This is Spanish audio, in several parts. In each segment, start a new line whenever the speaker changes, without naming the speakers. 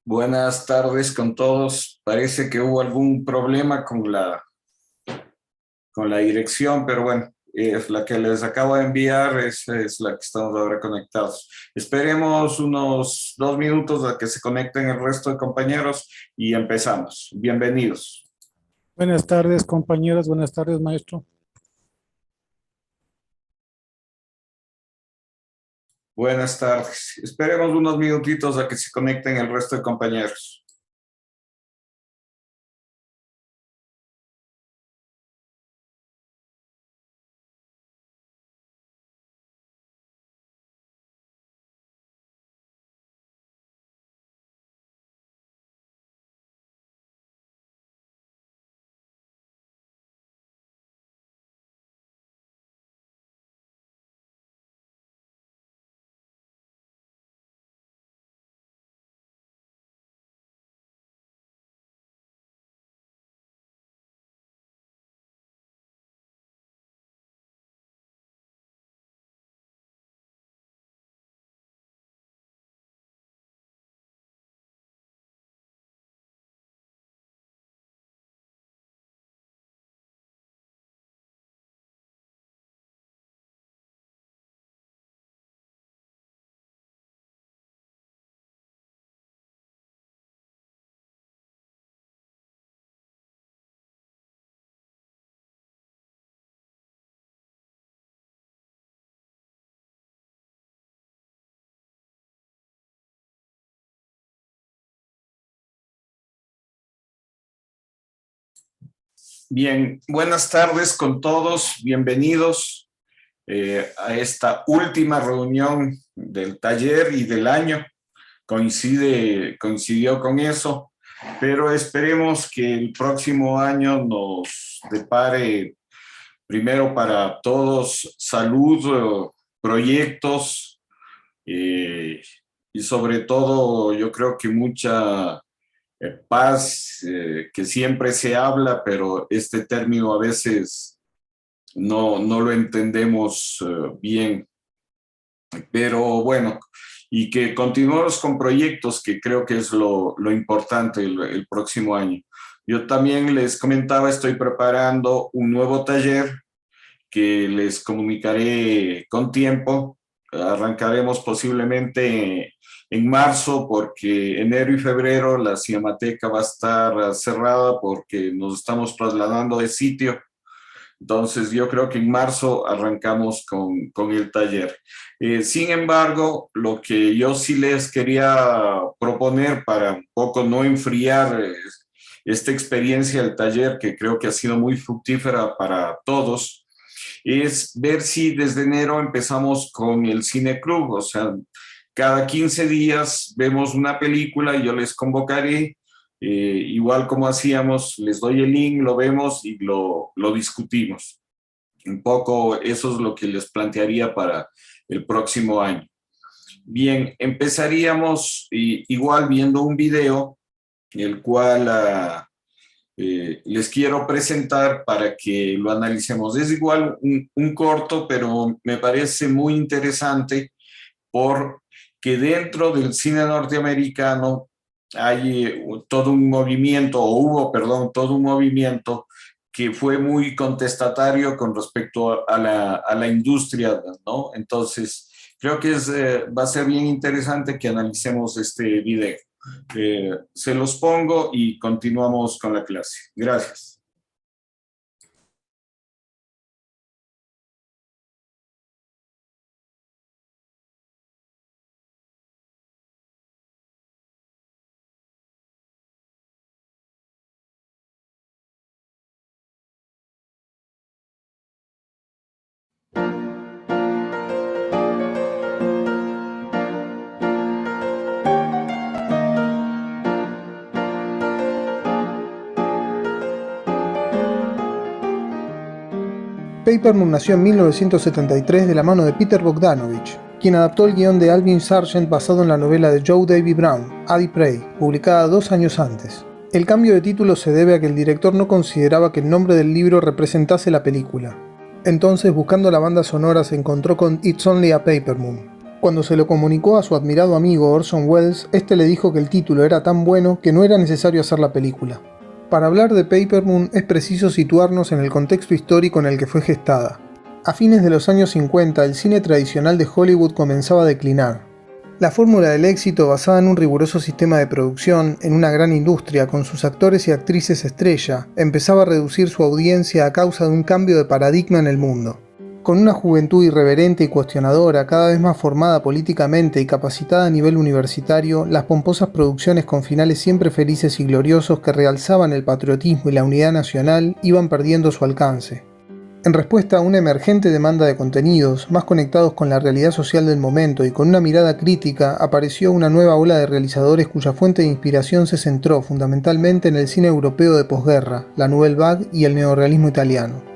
Buenas tardes con todos. Parece que hubo algún problema con la dirección, pero bueno, es la que les acabo de enviar, es la que estamos ahora conectados. Esperemos unos 2 minutos a que se conecten el resto de compañeros y empezamos. Bienvenidos.
Buenas tardes, compañeros. Buenas tardes, maestro.
Buenas tardes. Esperemos unos minutitos a que se conecten el resto de compañeros. Bien, buenas tardes con todos. Bienvenidos a esta última reunión del taller y del año. Coincidió con eso, pero esperemos que el próximo año nos depare primero para todos salud, proyectos y sobre todo yo creo que mucha paz, que siempre se habla, pero este término a veces no lo entendemos bien. Pero bueno, y que continuemos con proyectos, que creo que es lo importante el próximo año. Yo también les comentaba, estoy preparando un nuevo taller que les comunicaré con tiempo. Arrancaremos posiblemente en marzo, porque enero y febrero la Cinemateca va a estar cerrada porque nos estamos trasladando de sitio. Entonces yo creo que en marzo arrancamos con el taller. Sin embargo, lo que yo sí les quería proponer para un poco no enfriar esta experiencia del taller, que creo que ha sido muy fructífera para todos, es ver si desde enero empezamos con el Cine Club. O sea, cada 15 días vemos una película y yo les convocaré. Igual como hacíamos, les doy el link, lo vemos y lo discutimos. Un poco eso es lo que les plantearía para el próximo año. Bien, empezaríamos igual viendo un video, el cual les quiero presentar para que lo analicemos. Es igual un corto, pero me parece muy interesante porque dentro del cine norteamericano hay todo un movimiento, o hubo, perdón, todo un movimiento que fue muy contestatario con respecto a la industria, ¿no? Entonces, creo que va a ser bien interesante que analicemos este video. Se los pongo y continuamos con la clase. Gracias.
Paper Moon nació en 1973 de la mano de Peter Bogdanovich, quien adaptó el guión de Alvin Sargent basado en la novela de Joe Davy Brown, Addie Prey, publicada 2 años antes. El cambio de título se debe a que el director no consideraba que el nombre del libro representase la película. Entonces, buscando la banda sonora, se encontró con It's Only a Paper Moon. Cuando se lo comunicó a su admirado amigo Orson Welles, este le dijo que el título era tan bueno que no era necesario hacer la película. Para hablar de Paper Moon es preciso situarnos en el contexto histórico en el que fue gestada. A fines de los años 50, el cine tradicional de Hollywood comenzaba a declinar. La fórmula del éxito, basada en un riguroso sistema de producción, en una gran industria, con sus actores y actrices estrella, empezaba a reducir su audiencia a causa de un cambio de paradigma en el mundo. Con una juventud irreverente y cuestionadora, cada vez más formada políticamente y capacitada a nivel universitario, las pomposas producciones con finales siempre felices y gloriosos que realzaban el patriotismo y la unidad nacional iban perdiendo su alcance. En respuesta a una emergente demanda de contenidos, más conectados con la realidad social del momento y con una mirada crítica, apareció una nueva ola de realizadores cuya fuente de inspiración se centró fundamentalmente en el cine europeo de posguerra, la Nouvelle Vague y el neorrealismo italiano.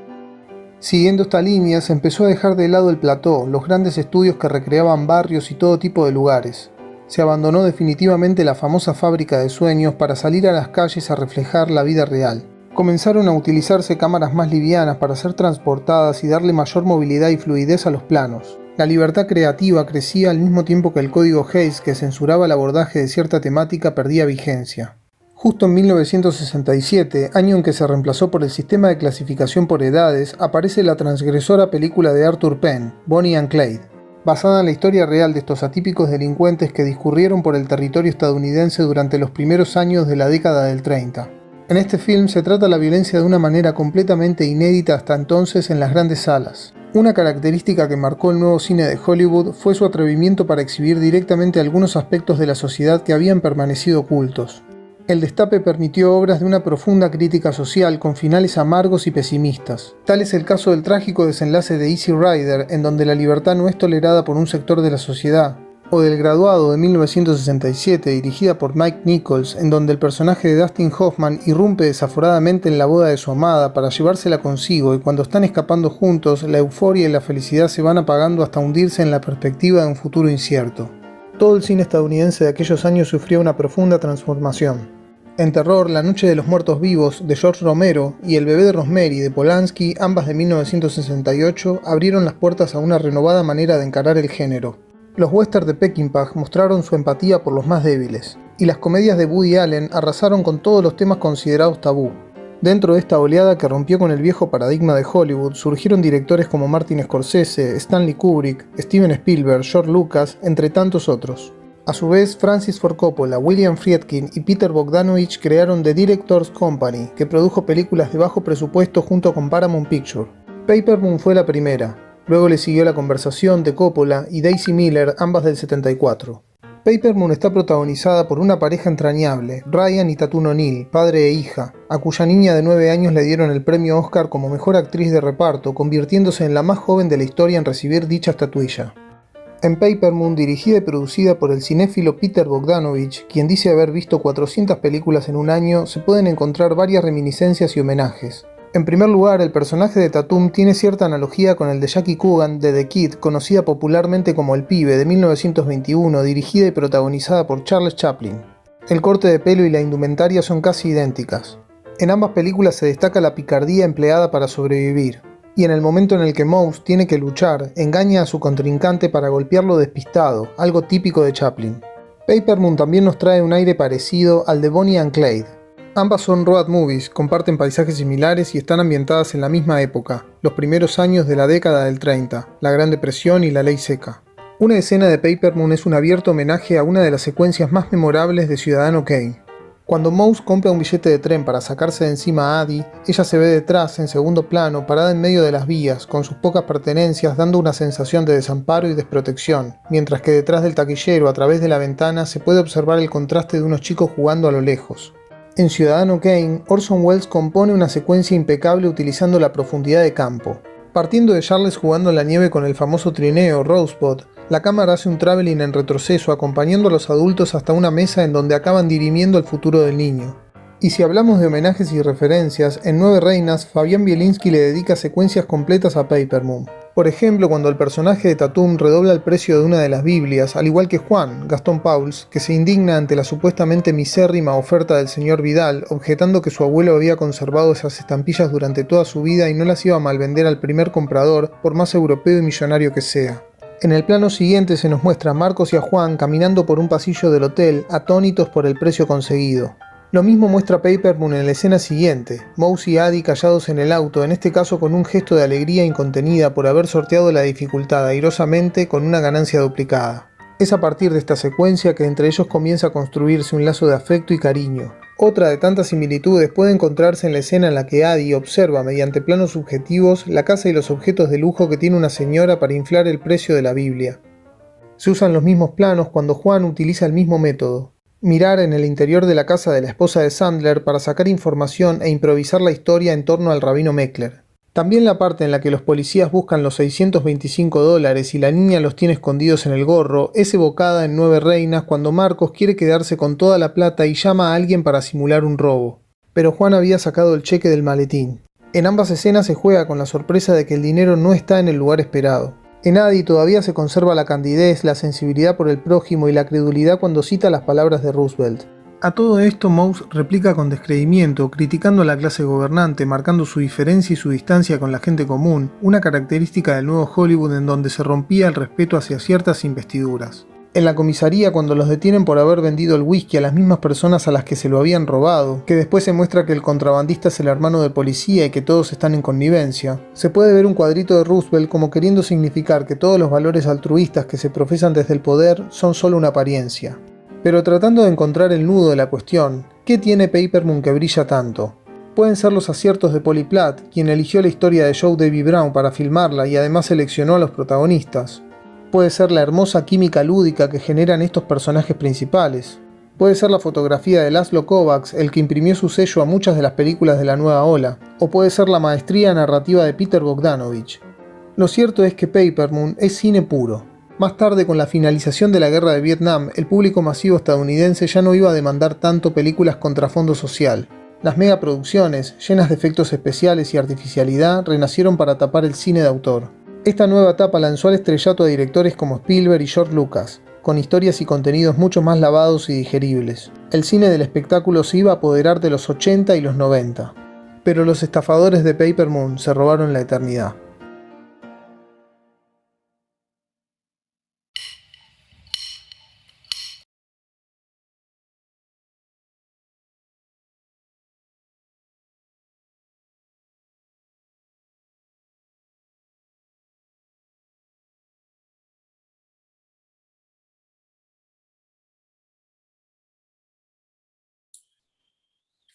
Siguiendo esta línea, se empezó a dejar de lado el plató, los grandes estudios que recreaban barrios y todo tipo de lugares. Se abandonó definitivamente la famosa fábrica de sueños para salir a las calles a reflejar la vida real. Comenzaron a utilizarse cámaras más livianas para ser transportadas y darle mayor movilidad y fluidez a los planos. La libertad creativa crecía al mismo tiempo que el código Hays, que censuraba el abordaje de cierta temática, perdía vigencia. Justo en 1967, año en que se reemplazó por el sistema de clasificación por edades, aparece la transgresora película de Arthur Penn, Bonnie and Clyde, basada en la historia real de estos atípicos delincuentes que discurrieron por el territorio estadounidense durante los primeros años de la década del 30. En este film se trata la violencia de una manera completamente inédita hasta entonces en las grandes salas. Una característica que marcó el nuevo cine de Hollywood fue su atrevimiento para exhibir directamente algunos aspectos de la sociedad que habían permanecido ocultos. El destape permitió obras de una profunda crítica social con finales amargos y pesimistas. Tal es el caso del trágico desenlace de Easy Rider, en donde la libertad no es tolerada por un sector de la sociedad, o del Graduado de 1967, dirigida por Mike Nichols, en donde el personaje de Dustin Hoffman irrumpe desaforadamente en la boda de su amada para llevársela consigo, y cuando están escapando juntos, la euforia y la felicidad se van apagando hasta hundirse en la perspectiva de un futuro incierto. Todo el cine estadounidense de aquellos años sufrió una profunda transformación. En terror, La noche de los muertos vivos, de George Romero, y El bebé de Rosemary, de Polanski, ambas de 1968, abrieron las puertas a una renovada manera de encarar el género. Los westerns de Peckinpah mostraron su empatía por los más débiles, y las comedias de Woody Allen arrasaron con todos los temas considerados tabú. Dentro de esta oleada que rompió con el viejo paradigma de Hollywood, surgieron directores como Martin Scorsese, Stanley Kubrick, Steven Spielberg, George Lucas, entre tantos otros. A su vez, Francis Ford Coppola, William Friedkin y Peter Bogdanovich crearon The Directors Company, que produjo películas de bajo presupuesto junto con Paramount Pictures. Paper Moon fue la primera, luego le siguió La conversación de Coppola y Daisy Miller, ambas del 74. Paper Moon está protagonizada por una pareja entrañable, Ryan y Tatum O'Neal, padre e hija, a cuya niña de 9 años le dieron el premio Oscar como mejor actriz de reparto, convirtiéndose en la más joven de la historia en recibir dicha estatuilla. En Paper Moon, dirigida y producida por el cinéfilo Peter Bogdanovich, quien dice haber visto 400 películas en un año, se pueden encontrar varias reminiscencias y homenajes. En primer lugar, el personaje de Tatum tiene cierta analogía con el de Jackie Coogan de The Kid, conocida popularmente como El Pibe, de 1921, dirigida y protagonizada por Charles Chaplin. El corte de pelo y la indumentaria son casi idénticas. En ambas películas se destaca la picardía empleada para sobrevivir. Y en el momento en el que Mouse tiene que luchar, engaña a su contrincante para golpearlo despistado, algo típico de Chaplin. Paper Moon también nos trae un aire parecido al de Bonnie and Clyde. Ambas son road movies, comparten paisajes similares y están ambientadas en la misma época, los primeros años de la década del 30, la Gran Depresión y la Ley Seca. Una escena de Paper Moon es un abierto homenaje a una de las secuencias más memorables de Ciudadano Kane. Cuando Mouse compra un billete de tren para sacarse de encima a Addie, ella se ve detrás, en segundo plano, parada en medio de las vías, con sus pocas pertenencias, dando una sensación de desamparo y desprotección, mientras que detrás del taquillero, a través de la ventana, se puede observar el contraste de unos chicos jugando a lo lejos. En Ciudadano Kane, Orson Welles compone una secuencia impecable utilizando la profundidad de campo. Partiendo de Charles jugando en la nieve con el famoso trineo Rosebud, la cámara hace un traveling en retroceso acompañando a los adultos hasta una mesa en donde acaban dirimiendo el futuro del niño. Y si hablamos de homenajes y referencias, en Nueve Reinas, Fabián Bielinski le dedica secuencias completas a Paper Moon. Por ejemplo, cuando el personaje de Tatum redobla el precio de una de las Biblias, al igual que Juan, Gastón Pauls, que se indigna ante la supuestamente misérrima oferta del señor Vidal, objetando que su abuelo había conservado esas estampillas durante toda su vida y no las iba a malvender al primer comprador, por más europeo y millonario que sea. En el plano siguiente se nos muestra a Marcos y a Juan caminando por un pasillo del hotel, atónitos por el precio conseguido. Lo mismo muestra Paper Moon en la escena siguiente, Mouse y Addie callados en el auto, en este caso con un gesto de alegría incontenida por haber sorteado la dificultad airosamente con una ganancia duplicada. Es a partir de esta secuencia que entre ellos comienza a construirse un lazo de afecto y cariño. Otra de tantas similitudes puede encontrarse en la escena en la que Addie observa mediante planos subjetivos la casa y los objetos de lujo que tiene una señora para inflar el precio de la Biblia. Se usan los mismos planos cuando Juan utiliza el mismo método: mirar en el interior de la casa de la esposa de Sandler para sacar información e improvisar la historia en torno al rabino Meckler. También la parte en la que los policías buscan los $625 y la niña los tiene escondidos en el gorro es evocada en Nueve Reinas cuando Marcos quiere quedarse con toda la plata y llama a alguien para simular un robo. Pero Juan había sacado el cheque del maletín. En ambas escenas se juega con la sorpresa de que el dinero no está en el lugar esperado. En Addie todavía se conserva la candidez, la sensibilidad por el prójimo y la credulidad cuando cita las palabras de Roosevelt. A todo esto Mouse replica con descreimiento, criticando a la clase gobernante, marcando su diferencia y su distancia con la gente común, una característica del nuevo Hollywood en donde se rompía el respeto hacia ciertas investiduras. En la comisaría, cuando los detienen por haber vendido el whisky a las mismas personas a las que se lo habían robado, que después se muestra que el contrabandista es el hermano del policía y que todos están en connivencia, se puede ver un cuadrito de Roosevelt como queriendo significar que todos los valores altruistas que se profesan desde el poder son solo una apariencia. Pero tratando de encontrar el nudo de la cuestión, ¿qué tiene Paper Moon que brilla tanto? Pueden ser los aciertos de Polly Platt, quien eligió la historia de Joe Davy Brown para filmarla y además seleccionó a los protagonistas. Puede ser la hermosa química lúdica que generan estos personajes principales. Puede ser la fotografía de Laszlo Kovacs, el que imprimió su sello a muchas de las películas de la nueva ola. O puede ser la maestría narrativa de Peter Bogdanovich. Lo cierto es que Paper Moon es cine puro. Más tarde, con la finalización de la guerra de Vietnam, el público masivo estadounidense ya no iba a demandar tanto películas con trasfondo social. Las megaproducciones, llenas de efectos especiales y artificialidad, renacieron para tapar el cine de autor. Esta nueva etapa lanzó al estrellato a directores como Spielberg y George Lucas, con historias y contenidos mucho más lavados y digeribles. El cine del espectáculo se iba a apoderar de los 80 y los 90. Pero los estafadores de Paper Moon se robaron la eternidad.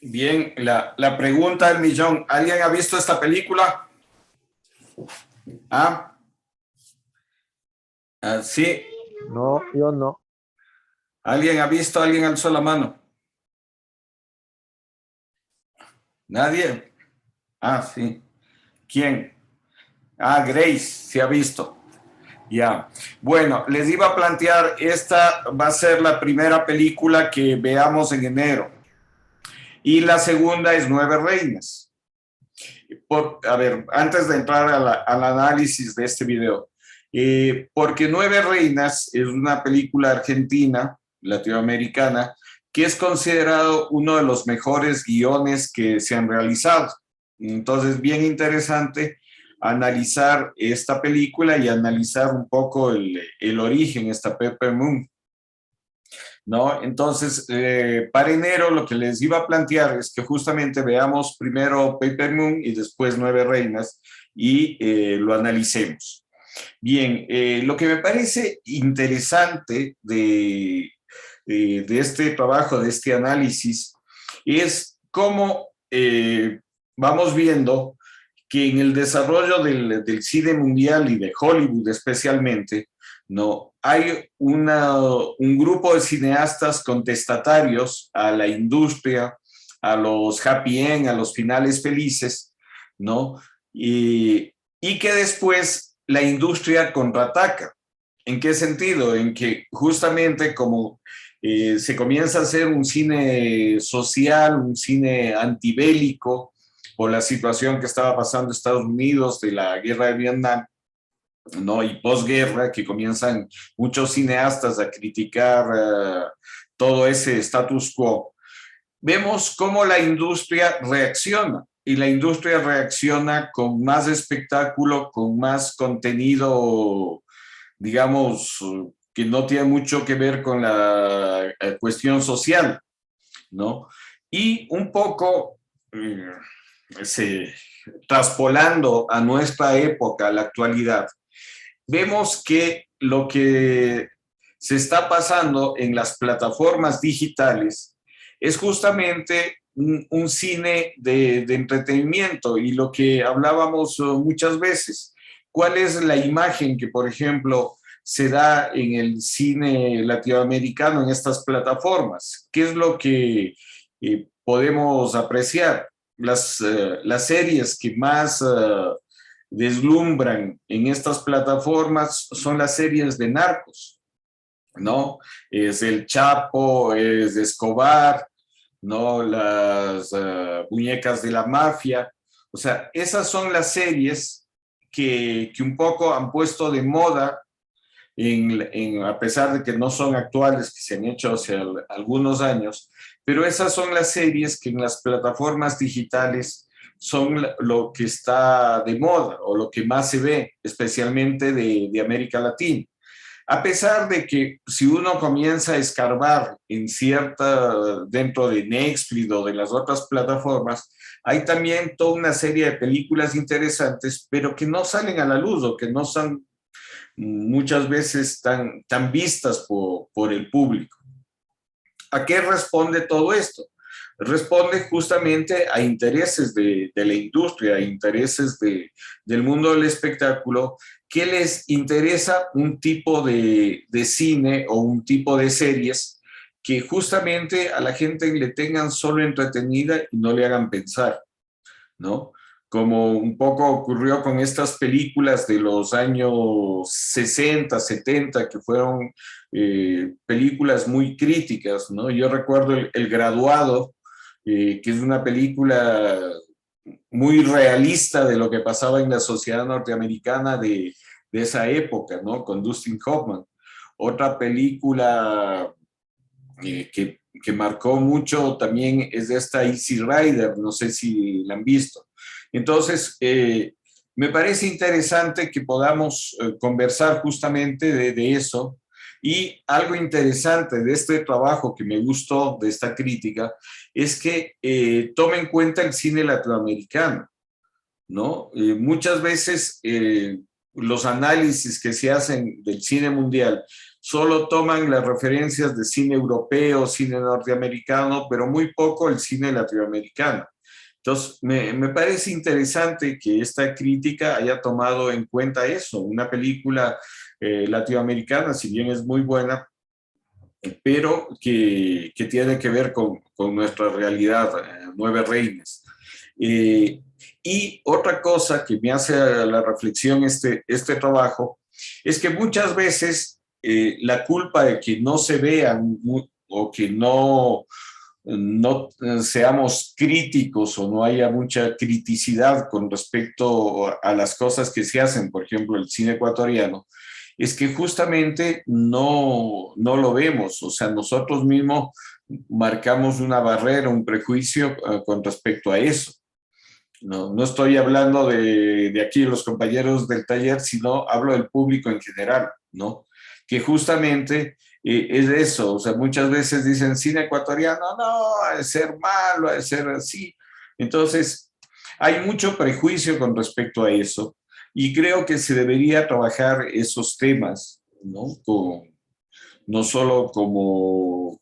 Bien, la pregunta del millón. ¿Alguien ha visto esta película? ¿Ah? Sí.
No, yo no.
¿Alguien ha visto? ¿Alguien alzó la mano? ¿Nadie? Sí. ¿Quién? Grace, se ha visto. Ya. Bueno, les iba a plantear, esta va a ser la primera película que veamos en enero. Y la segunda es Nueve Reinas. A ver, antes de entrar al análisis de este video, porque Nueve Reinas es una película argentina, latinoamericana, que es considerado uno de los mejores guiones que se han realizado. Entonces, bien interesante analizar esta película y analizar un poco el origen, esta Paper Moon, ¿no? Entonces, para enero lo que les iba a plantear es que justamente veamos primero Paper Moon y después Nueve Reinas y lo analicemos. Bien, lo que me parece interesante de este trabajo, de este análisis, es cómo vamos viendo que en el desarrollo del cine mundial y de Hollywood especialmente, ¿no? Hay un grupo de cineastas contestatarios a la industria, a los happy end, a los finales felices, ¿no? Y que después la industria contraataca. ¿En qué sentido? En que justamente como se comienza a hacer un cine social, un cine antibélico, por la situación que estaba pasando en Estados Unidos de la guerra de Vietnam, ¿no? Y posguerra, que comienzan muchos cineastas a criticar todo ese status quo. Vemos cómo la industria reacciona, y la industria reacciona con más espectáculo, con más contenido digamos, que no tiene mucho que ver con la cuestión social, ¿no? Y un poco traspolando a nuestra época, a la actualidad, vemos que lo que se está pasando en las plataformas digitales es justamente un cine de entretenimiento y lo que hablábamos muchas veces. ¿Cuál es la imagen que, por ejemplo, se da en el cine latinoamericano en estas plataformas? ¿Qué es lo que podemos apreciar? Las series que más deslumbran en estas plataformas son las series de narcos, ¿no? Es el Chapo, es Escobar, ¿no? Las muñecas de la mafia. O sea, esas son las series que un poco han puesto de moda, a pesar de que no son actuales, que se han hecho hace algunos años, pero esas son las series que en las plataformas digitales son lo que está de moda o lo que más se ve, especialmente de América Latina. A pesar de que si uno comienza a escarbar dentro de Netflix o de las otras plataformas, hay también toda una serie de películas interesantes, pero que no salen a la luz o que no son muchas veces tan vistas por el público. ¿A qué responde todo esto? Responde justamente a intereses de la industria, a intereses del mundo del espectáculo, que les interesa un tipo de cine o un tipo de series que justamente a la gente le tengan solo entretenida y no le hagan pensar, ¿no? Como un poco ocurrió con estas películas de los años 60, 70, que fueron películas muy críticas, ¿no? Yo recuerdo El Graduado, que es una película muy realista de lo que pasaba en la sociedad norteamericana de esa época, ¿no? Con Dustin Hoffman. Otra película que marcó mucho también es de esta Easy Rider, no sé si la han visto. Entonces, me parece interesante que podamos conversar justamente de eso. Y algo interesante de este trabajo que me gustó, de esta crítica, es que toma en cuenta el cine latinoamericano, ¿no? Muchas veces los análisis que se hacen del cine mundial solo toman las referencias de cine europeo, cine norteamericano, pero muy poco el cine latinoamericano. Entonces, me parece interesante que esta crítica haya tomado en cuenta eso, una película latinoamericana, si bien es muy buena, pero que tiene que ver con nuestra realidad, Nueve Reinas. Y otra cosa que me hace a la reflexión este trabajo es que muchas veces la culpa de que no se vean o que no seamos críticos o no haya mucha criticidad con respecto a las cosas que se hacen, por ejemplo, el cine ecuatoriano, es que justamente no lo vemos, o sea, nosotros mismos marcamos una barrera, un prejuicio con respecto a eso. No estoy hablando de aquí los compañeros del taller, sino hablo del público en general, ¿no? Que justamente es eso, o sea, muchas veces dicen cine ecuatoriano, no, ha de ser malo, ha de ser así. Entonces, hay mucho prejuicio con respecto a eso y creo que se debería trabajar esos temas, ¿no? No solo como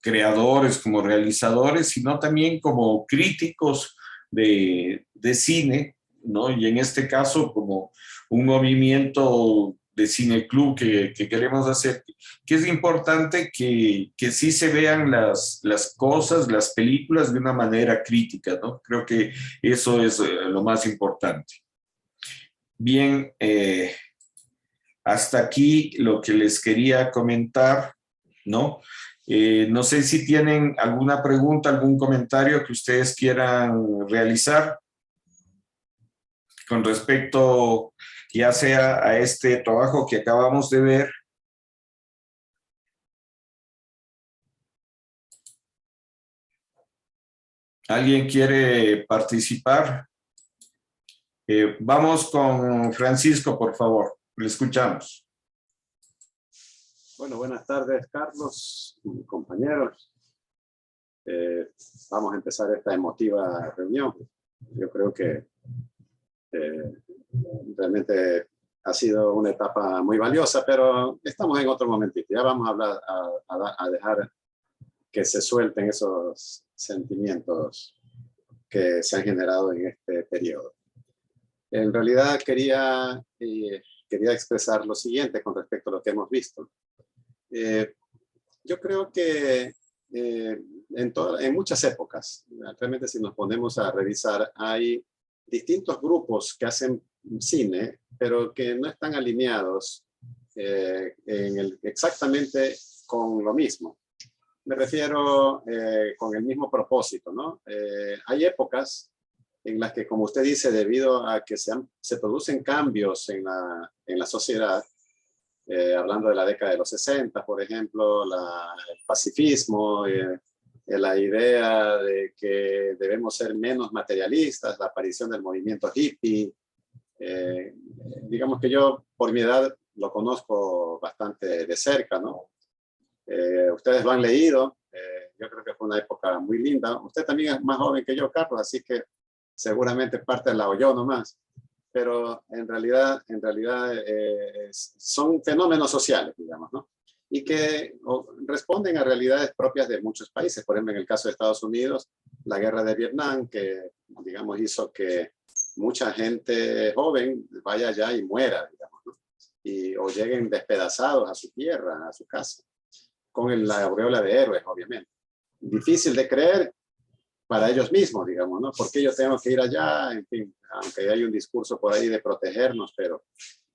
creadores, como realizadores, sino también como críticos de cine, ¿no? Y en este caso como un movimiento de cineclub que queremos hacer, que es importante que sí se vean las cosas, las películas de una manera crítica, ¿no? Creo que eso es lo más importante. Bien, hasta aquí lo que les quería comentar, ¿no? No sé si tienen alguna pregunta, algún comentario que ustedes quieran realizar con respecto ya sea a este trabajo que acabamos de ver. ¿Alguien quiere participar? Vamos con Francisco, por favor. Le escuchamos.
Bueno, buenas tardes, Carlos, compañeros. Vamos a empezar esta emotiva reunión. Yo creo que realmente ha sido una etapa muy valiosa, pero estamos en otro momentito. Ya vamos a hablar, a dejar que se suelten esos sentimientos que se han generado en este periodo. En realidad quería expresar lo siguiente con respecto a lo que hemos visto. Yo creo que en muchas épocas, realmente si nos ponemos a revisar, hay distintos grupos que hacen cine, pero que no están alineados exactamente con lo mismo. Me refiero con el mismo propósito, ¿no? Hay épocas en las que, como usted dice, debido a que se producen cambios en la sociedad, hablando de la década de los 60, por ejemplo, el pacifismo, la idea de que debemos ser menos materialistas, la aparición del movimiento hippie. Digamos que yo, por mi edad, lo conozco bastante de cerca, ¿no? Ustedes lo han leído, yo creo que fue una época muy linda. Usted también es más joven que yo, Carlos, así que seguramente parte la oyó nomás. Pero en realidad son fenómenos sociales, digamos, ¿no? Y que responden a realidades propias de muchos países. Por ejemplo, en el caso de Estados Unidos, la guerra de Vietnam, que, digamos, hizo que mucha gente joven vaya allá y muera, digamos, ¿no? O lleguen despedazados a su tierra, a su casa, con la aureola de héroes, obviamente. Difícil de creer para ellos mismos, digamos, ¿no? ¿Por qué yo tengo que ir allá? En fin, aunque hay un discurso por ahí de protegernos, pero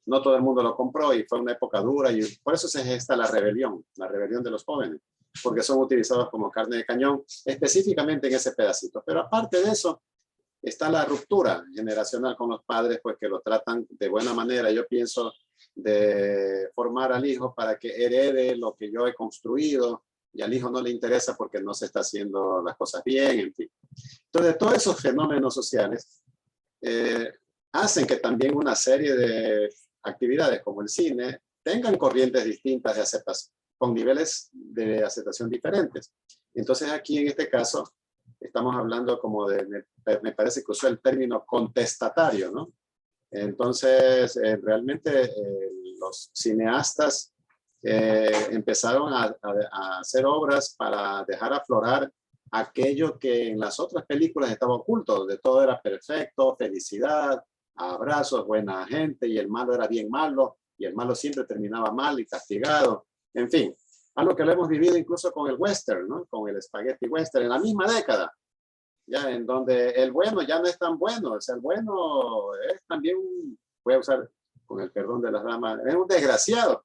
no todo el mundo lo compró y fue una época dura y por eso se gesta la rebelión de los jóvenes, porque son utilizados como carne de cañón, específicamente en ese pedacito. Pero aparte de eso, está la ruptura generacional con los padres, pues que lo tratan de buena manera. Yo pienso de formar al hijo para que herede lo que yo he construido, y al hijo no le interesa porque no se está haciendo las cosas bien, en fin. Entonces, todos esos fenómenos sociales hacen que también una serie de actividades como el cine tengan corrientes distintas de aceptación, con niveles de aceptación diferentes. Entonces, aquí en este caso, estamos hablando como me parece que usó el término contestatario, ¿no? Entonces, realmente los cineastas empezaron a hacer obras para dejar aflorar aquello que en las otras películas estaba oculto, donde todo era perfecto, felicidad, abrazos, buena gente, y el malo era bien malo, y el malo siempre terminaba mal y castigado. En fin, algo que lo hemos vivido incluso con el western, ¿no? Con el spaghetti western, en la misma década, ya en donde el bueno ya no es tan bueno, o sea, el bueno es también, voy a usar con el perdón de las damas, es un desgraciado.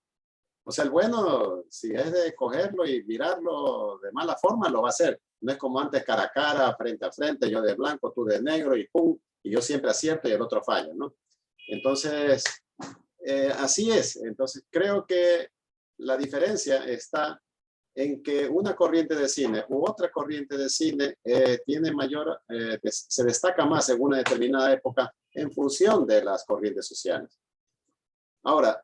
O sea, el bueno, si es de cogerlo y mirarlo de mala forma, lo va a hacer. No es como antes cara a cara, frente a frente, yo de blanco, tú de negro y pum, y yo siempre acierto y el otro falla, ¿no? Entonces, así es. Entonces, creo que la diferencia está en que una corriente de cine u otra corriente de cine tiene mayor, se destaca más en una determinada época en función de las corrientes sociales. Ahora,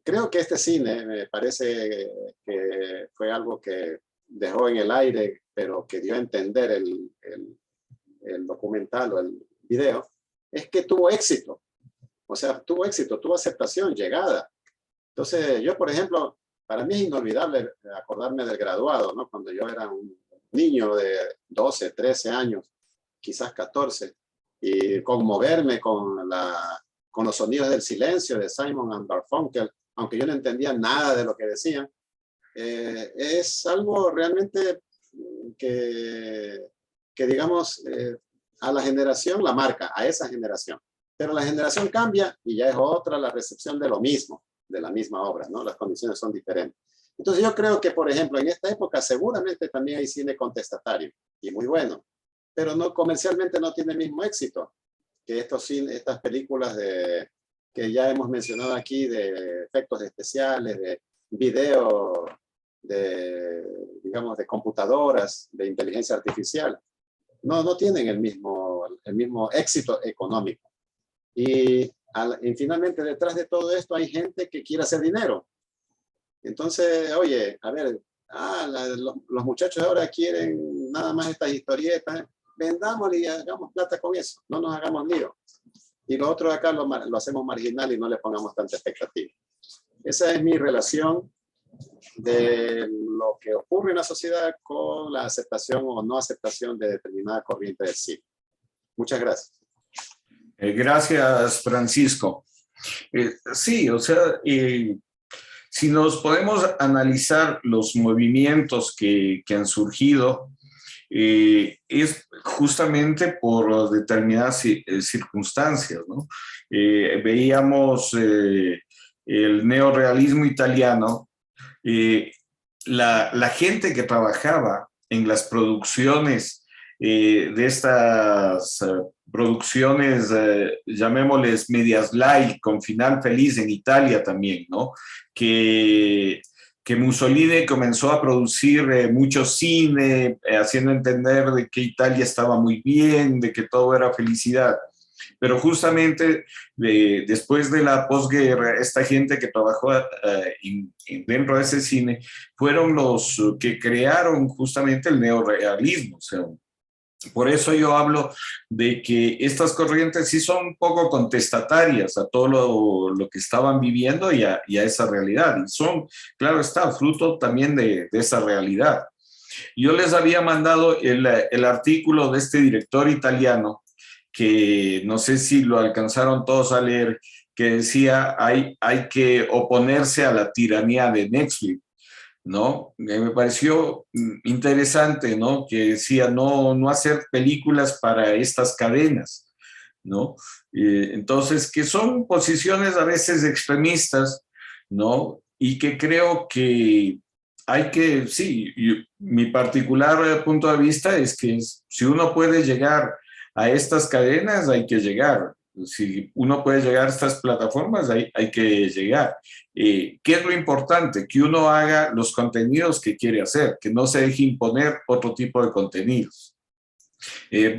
creo que este cine me parece que fue algo que dejó en el aire, pero que dio a entender el documental o el video, es que tuvo éxito. O sea, tuvo éxito, tuvo aceptación, llegada. Entonces, yo, por ejemplo, para mí es inolvidable acordarme del Graduado, ¿no? Cuando yo era un niño de 12, 13 años, quizás 14, y conmoverme con los sonidos del silencio de Simon and Garfunkel, aunque yo no entendía nada de lo que decían, es algo realmente que digamos, a la generación la marca, a esa generación. Pero la generación cambia y ya es otra la recepción de lo mismo, de la misma obra, ¿no? Las condiciones son diferentes. Entonces yo creo que, por ejemplo, en esta época seguramente también hay cine contestatario y muy bueno, pero no, comercialmente no tiene el mismo éxito que estas películas que ya hemos mencionado aquí, de efectos especiales, de video, digamos, de computadoras, de inteligencia artificial. No tienen el mismo éxito económico. Y finalmente detrás de todo esto hay gente que quiere hacer dinero. Entonces, oye, a ver, los muchachos ahora quieren nada más estas historietas, vendámosle y hagamos plata con eso, no nos hagamos lío. Y los otros acá lo hacemos marginal y no le pongamos tanta expectativa. Esa es mi relación de lo que ocurre en la sociedad con la aceptación o no aceptación de determinada corriente del cine. Muchas gracias.
Gracias, Francisco. Sí, o sea, si nos podemos analizar los movimientos que han surgido, es justamente por determinadas circunstancias, ¿no? Veíamos el neorrealismo italiano, la gente que trabajaba en las producciones de estas producciones, llamémosles medias light, con final feliz en Italia también, ¿no? Que Mussolini comenzó a producir mucho cine, haciendo entender de que Italia estaba muy bien, de que todo era felicidad. Pero justamente después de la posguerra, esta gente que trabajó dentro de ese cine fueron los que crearon justamente el neorrealismo. O sea, por eso yo hablo de que estas corrientes sí son un poco contestatarias a todo lo que estaban viviendo y a esa realidad. Y son, claro está, fruto también de esa realidad. Yo les había mandado el artículo de este director italiano, que no sé si lo alcanzaron todos a leer, que decía hay que oponerse a la tiranía de Netflix, ¿no? Me pareció interesante, ¿no? Que decía no hacer películas para estas cadenas, ¿no? Entonces, que son posiciones a veces extremistas, ¿no? Y que creo que hay que, sí, mi particular punto de vista es que si uno puede llegar a estas cadenas, hay que llegar. Si uno puede llegar a estas plataformas, hay que llegar. ¿Qué es lo importante? Que uno haga los contenidos que quiere hacer, que no se deje imponer otro tipo de contenidos.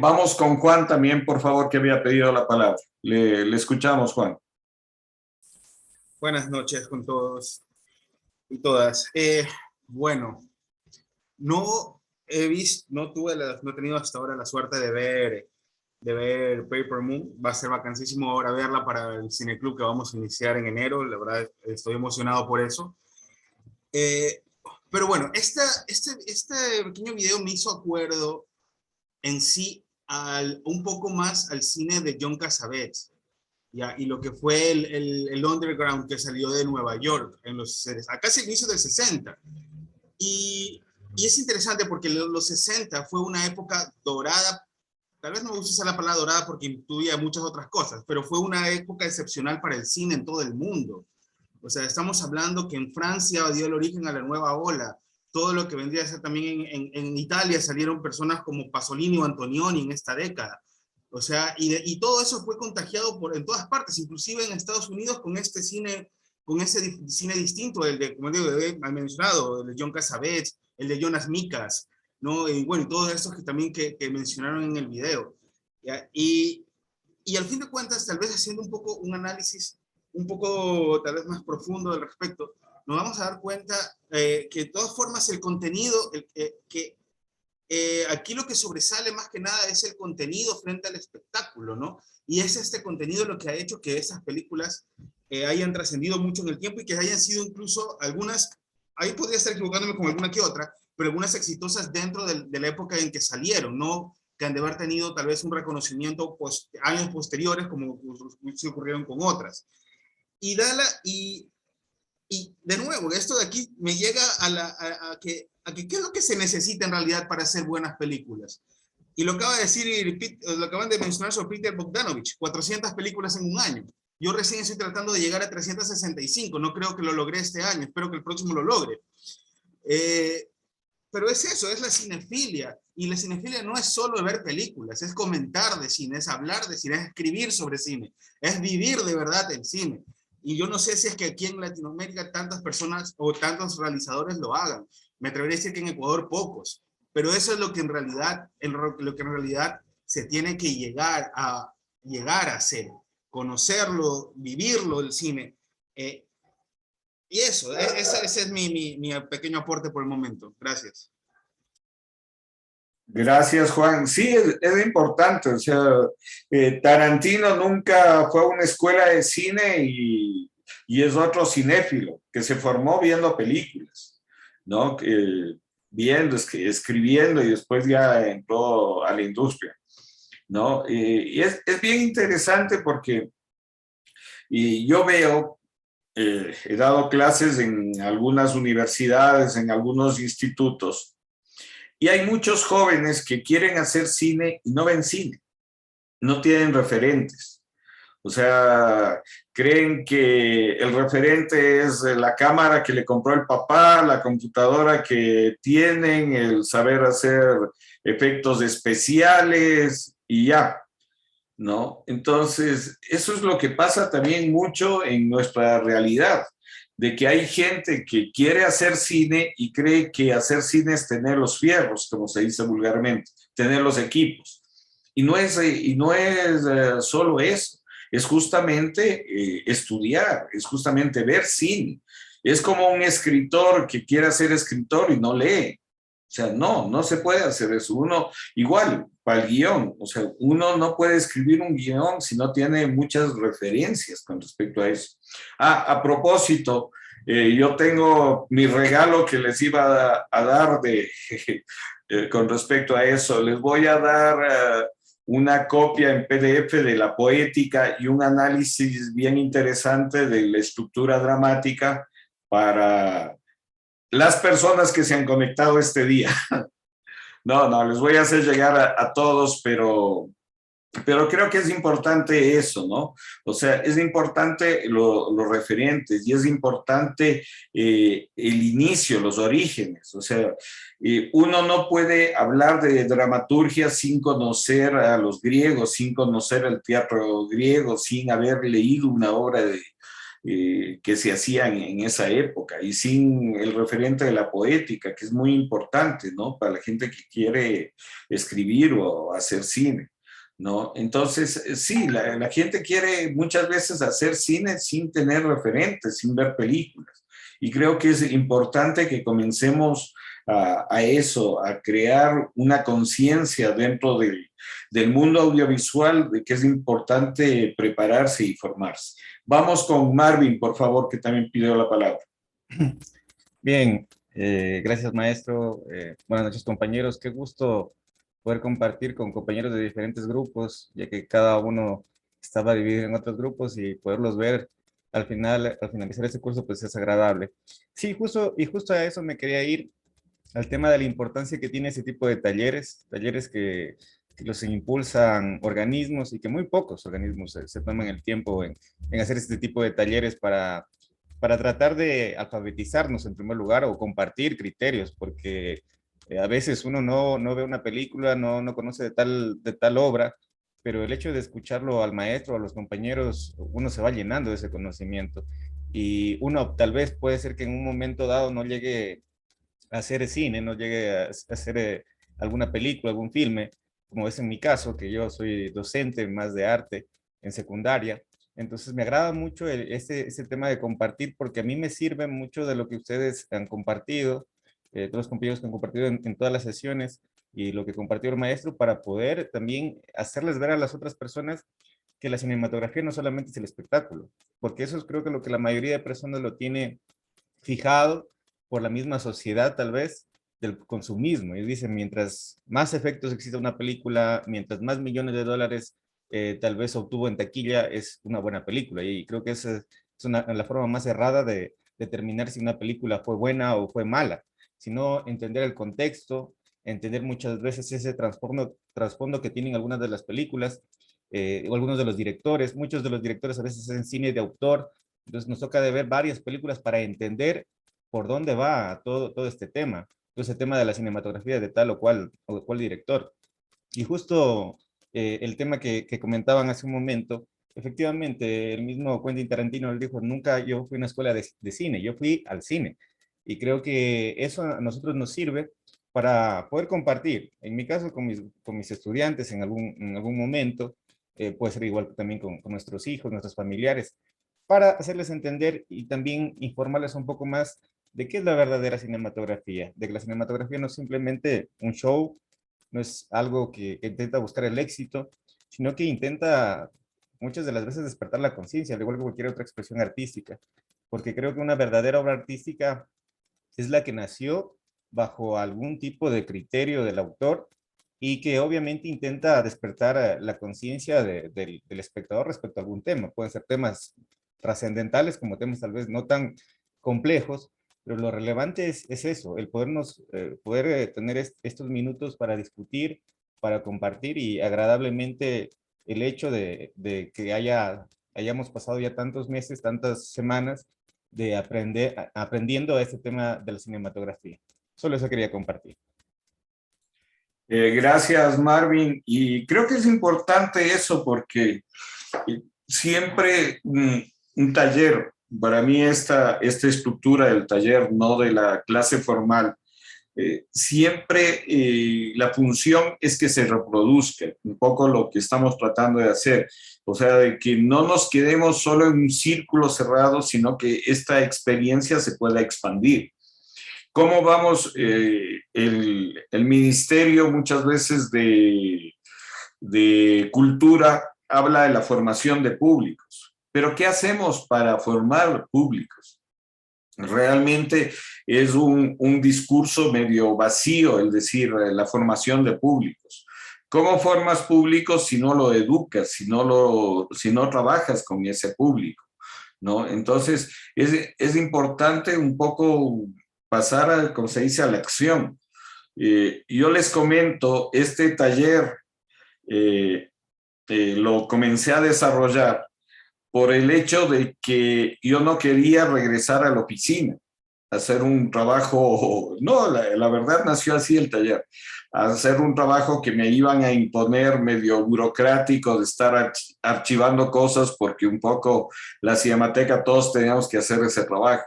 Vamos con Juan también, por favor, que había pedido la palabra. Le escuchamos, Juan.
Buenas noches con todos y todas. Bueno, no he visto, no he tenido hasta ahora la suerte de ver Paper Moon. Va a ser vacancísimo ahora verla para el cineclub que vamos a iniciar en enero. La verdad, estoy emocionado por eso. Pero bueno, este pequeño video me hizo acuerdo en sí un poco más al cine de John Cassavetes, ¿ya? Y lo que fue el underground que salió de Nueva York a casi el inicio del 60. Y es interesante porque los 60 fue una época dorada. Tal vez no me gusta usar la palabra dorada porque incluía muchas otras cosas, pero fue una época excepcional para el cine en todo el mundo. O sea, estamos hablando que en Francia dio el origen a la nueva ola. Todo lo que vendría a ser también en Italia salieron personas como Pasolini o Antonioni en esta década. O sea, y todo eso fue contagiado en todas partes, inclusive en Estados Unidos con ese cine distinto, el de, como digo, he mencionado, el de John Cassavetes, el de Jonas Mekas, ¿no? Y bueno, todos estos que también que mencionaron en el video. ¿Ya? Y al fin de cuentas, tal vez haciendo un análisis un poco tal vez más profundo al respecto, nos vamos a dar cuenta que de todas formas el contenido, aquí lo que sobresale más que nada es el contenido frente al espectáculo, ¿no? Y es este contenido lo que ha hecho que esas películas hayan trascendido mucho en el tiempo y que hayan sido incluso algunas, ahí podría estar equivocándome con alguna que otra, pero algunas exitosas dentro de la época en que salieron, ¿no? Que han de haber tenido tal vez un reconocimiento años posteriores, como se ocurrieron con otras. Y de nuevo, esto de aquí me llega a que qué es lo que se necesita en realidad para hacer buenas películas. Y lo acaba de decir, lo acaban de mencionar sobre Peter Bogdanovich, 400 películas en un año. Yo recién estoy tratando de llegar a 365, no creo que lo logré este año, espero que el próximo lo logre. Pero es eso, es la cinefilia. Y la cinefilia no es solo ver películas, es comentar de cine, es hablar de cine, es escribir sobre cine, es vivir de verdad el cine. Y yo no sé si es que aquí en Latinoamérica tantas personas o tantos realizadores lo hagan. Me atrevería a decir que en Ecuador pocos. Pero eso es lo que en realidad se tiene que llegar a hacer. Conocerlo, vivirlo, el cine. Y eso, ese es mi pequeño aporte por el momento. Gracias.
Gracias, Juan. Sí, es importante. O sea, Tarantino nunca fue a una escuela de cine y es otro cinéfilo que se formó viendo películas, ¿no? Viendo, escribiendo y después ya entró a la industria, ¿no? Y es bien interesante porque yo veo, he dado clases en algunas universidades, en algunos institutos, y hay muchos jóvenes que quieren hacer cine y no ven cine, no tienen referentes. O sea, creen que el referente es la cámara que le compró el papá, la computadora que tienen, el saber hacer efectos especiales y ya, ¿no? Entonces, eso es lo que pasa también mucho en nuestra realidad, de que hay gente que quiere hacer cine y cree que hacer cine es tener los fierros, como se dice vulgarmente, tener los equipos. Y no es solo eso, es justamente estudiar, es justamente ver cine. Es como un escritor que quiere ser escritor y no lee. O sea, no se puede hacer eso. Uno, igual, para el guión, o sea, uno no puede escribir un guión si no tiene muchas referencias con respecto a eso. A propósito, yo tengo mi regalo que les iba a dar con respecto a eso. Les voy a dar una copia en PDF de la poética y un análisis bien interesante de la estructura dramática para las personas que se han conectado este día. No, les voy a hacer llegar a todos, pero creo que es importante eso, ¿no? O sea, es importante los referentes y es importante el inicio, los orígenes. O sea, uno no puede hablar de dramaturgia sin conocer a los griegos, sin conocer el teatro griego, sin haber leído una obra que se hacían en esa época y sin el referente de la poética, que es muy importante, ¿no? Para la gente que quiere escribir o hacer cine, ¿no? Entonces, sí, la gente quiere muchas veces hacer cine sin tener referentes, sin ver películas. Y creo que es importante que comencemos a eso, a crear una conciencia dentro del mundo audiovisual de que es importante prepararse y formarse. Vamos con Marvin, por favor, que también pidió la palabra.
Bien, gracias maestro. Buenas noches compañeros. Qué gusto poder compartir con compañeros de diferentes grupos, ya que cada uno estaba dividido en otros grupos y poderlos ver al finalizar este curso, pues es agradable. Sí, justo a eso me quería ir, al tema de la importancia que tiene ese tipo de talleres que los impulsan organismos y que muy pocos organismos se toman el tiempo en hacer este tipo de talleres para tratar de alfabetizarnos en primer lugar o compartir criterios, porque a veces uno no ve una película, no conoce de tal obra, pero el hecho de escucharlo al maestro, a los compañeros, uno se va llenando de ese conocimiento. Y uno tal vez puede ser que en un momento dado no llegue a hacer cine, no llegue a hacer alguna película, algún filme, como es en mi caso, que yo soy docente más de arte en secundaria. Entonces me agrada mucho ese tema de compartir, porque a mí me sirve mucho de lo que ustedes han compartido, todos los compañeros que han compartido en todas las sesiones y lo que compartió el maestro, para poder también hacerles ver a las otras personas que la cinematografía no solamente es el espectáculo, porque eso es creo que lo que la mayoría de personas lo tiene fijado por la misma sociedad tal vez del consumismo. Y dicen, mientras más efectos exista una película, mientras más millones de dólares tal vez obtuvo en taquilla, es una buena película. Y creo que esa es la forma más errada de determinar si una película fue buena o fue mala, sino entender el contexto, entender muchas veces ese trasfondo que tienen algunas de las películas, o algunos de los directores. Muchos de los directores a veces hacen cine de autor, entonces nos toca de ver varias películas para entender por dónde va todo este tema, todo ese tema de la cinematografía de tal o cual director. Y justo el tema que comentaban hace un momento, efectivamente, el mismo Quentin Tarantino le dijo, nunca yo fui a una escuela de cine, yo fui al cine. Y creo que eso a nosotros nos sirve para poder compartir, en mi caso con mis estudiantes en algún momento, puede ser igual también con nuestros hijos, nuestros familiares, para hacerles entender y también informarles un poco más de qué es la verdadera cinematografía, de que la cinematografía no es simplemente un show, no es algo que intenta buscar el éxito, sino que intenta muchas de las veces despertar la conciencia, al igual que cualquier otra expresión artística, porque creo que una verdadera obra artística es la que nació bajo algún tipo de criterio del autor y que obviamente intenta despertar la conciencia del espectador respecto a algún tema. Pueden ser temas trascendentales como temas tal vez no tan complejos, pero lo relevante es eso, el poder tener estos minutos para discutir, para compartir y agradablemente el hecho de que hayamos pasado ya tantos meses, tantas semanas de aprendiendo este tema de la cinematografía. Solo eso quería compartir.
Gracias, Marvin. Y creo que es importante eso porque siempre un taller, para mí esta estructura del taller, no de la clase formal, siempre la función es que se reproduzca, un poco lo que estamos tratando de hacer, o sea, de que no nos quedemos solo en un círculo cerrado, sino que esta experiencia se pueda expandir. ¿Cómo vamos? El ministerio muchas veces de cultura habla de la formación de públicos, pero ¿qué hacemos para formar públicos? Realmente es un discurso medio vacío el decir la formación de públicos. ¿Cómo formas públicos si no lo educas, si no trabajas con ese público? ¿No? Entonces, es importante un poco pasar, como se dice, a la acción. Yo les comento, este taller lo comencé a desarrollar por el hecho de que yo no quería regresar a la oficina, hacer un trabajo, no, la verdad nació así el taller, hacer un trabajo que me iban a imponer medio burocrático de estar archivando cosas porque un poco la Cinemateca todos teníamos que hacer ese trabajo.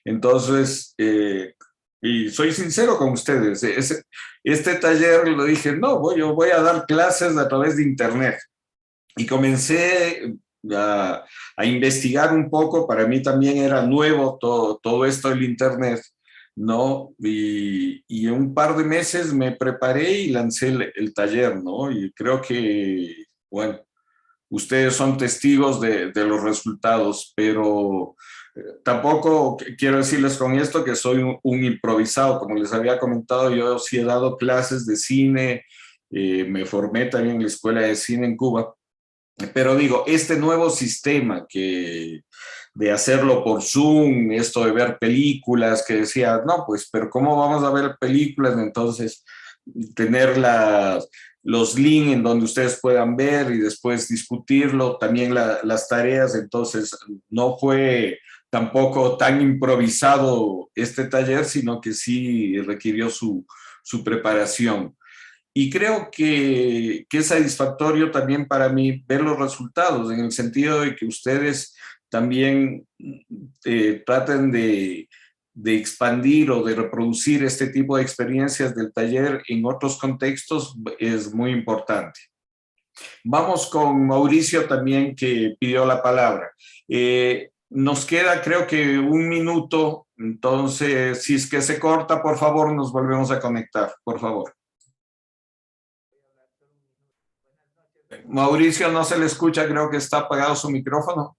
Entonces, y soy sincero con ustedes, este taller lo dije, no, yo voy a dar clases a través de internet. Y comencé a investigar un poco, para mí también era nuevo todo esto del internet, ¿no? Y en un par de meses me preparé y lancé el taller, ¿no? Y creo que, bueno, ustedes son testigos de los resultados, pero tampoco quiero decirles con esto que soy un improvisado, como les había comentado, yo sí he dado clases de cine, me formé también en la Escuela de Cine en Cuba, pero digo, este nuevo sistema de hacerlo por Zoom, esto de ver películas, que decía, no, pues, pero ¿cómo vamos a ver películas? Entonces, tener los links en donde ustedes puedan ver y después discutirlo, también las tareas, entonces no fue tampoco tan improvisado este taller, sino que sí requirió su preparación. Y creo que es satisfactorio también para mí ver los resultados, en el sentido de que ustedes también traten de expandir o de reproducir este tipo de experiencias del taller en otros contextos, es muy importante. Vamos con Mauricio también, que pidió la palabra. Nos queda, creo que, un minuto, entonces, si es que se corta, por favor, nos volvemos a conectar, por favor. Mauricio, no se le escucha, creo que está apagado su micrófono.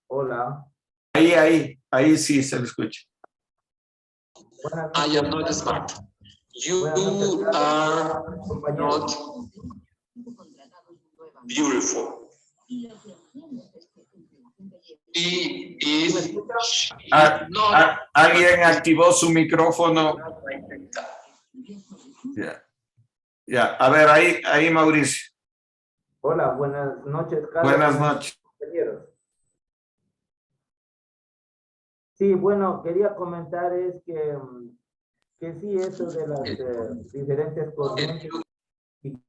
Hola.
Ahí sí se le escucha.
I am not smart. You are not beautiful.
Alguien activó su micrófono. Ya. A ver, ahí Mauricio.
Hola, buenas noches, Carlos.
Buenas noches.
Compañeros. Sí, bueno, quería comentar es que sí, eso de las diferentes corrientes